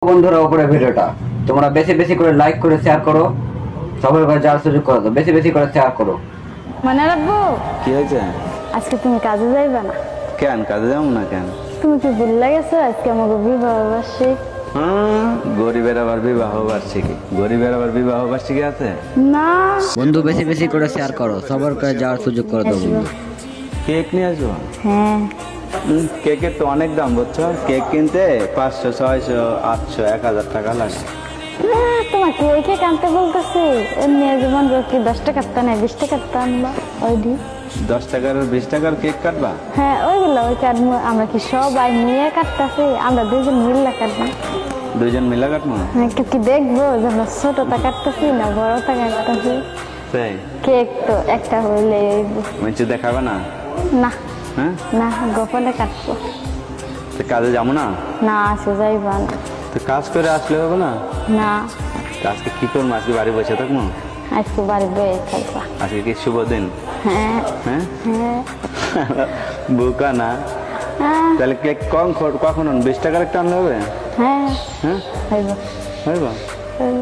বন্ধুরা উপরে ভিডিওটা তোমরা বেশি বেশি করে লাইক করে শেয়ার করো, সবার কাছে যাওয়ার সুযোগ করে দাও, বেশি বেশি করে শেয়ার করো। মানে রাখবো কি হয়েছে? আজকে তুমি কাজে যাইবা না? কেন কাজে যাবো না কেন? তুমি কি ভুলে গেছো আজকে আমাকে বিবাহ বার্ষিক? গরিবের আবার বিবাহ বার্ষিকী? গরিবের আবার বিবাহ বার্ষিকী আছে না বন্ধু বেশি বেশি করে শেয়ার করো, সবার কাছে যাওয়ার সুযোগ করে দাও বন্ধু। কেক নিয়ে আসবো? হ্যাঁ কেকের তো অনেক দাম বুঝছো, কেক কিনতে 500, 600, 800, 1000 টাকা লাগে। তোমাকে ওই কেক আনতে বলতেছি, এমনি যেমন কি 10 টাকার তা নেই 20 টাকার তা আনবা ওইডি। 10 টাকার 20 টাকার কেক কাটবা? হ্যাঁ ওইগুলো ওই কাটবো। আমরা কি সবাই নিয়ে কাটতেছি? আমরা দুজন মিলে কাটবো। দুইজন মিলে কাটবো? হ্যাঁ কেউ কি দেখবো যে আমরা ছোটটা কাটতেছি না বড়টা কাটতেছি? তাই কেক তো একটা হইলে মিষ্টি দেখাবে না? না হ্যাঁ না গোপনে কাটবো। তো কাজে যাবো না? না আজকে যাইবা না। তো কাজ করে আসলে হবে না? না আজকে কি করবো? আজকে বাড়ি বসে থাকবো? আজকে বাড়ি বয়ে থাকবা। আজকে কি শুভ দিন? হ্যাঁ হ্যাঁ হ্যাঁ বোকা না? হ্যাঁ তাহলে কেক কখন 20 টাকার একটা আনলে হবে? হ্যাঁ হ্যাঁ হইব হইব। হইব।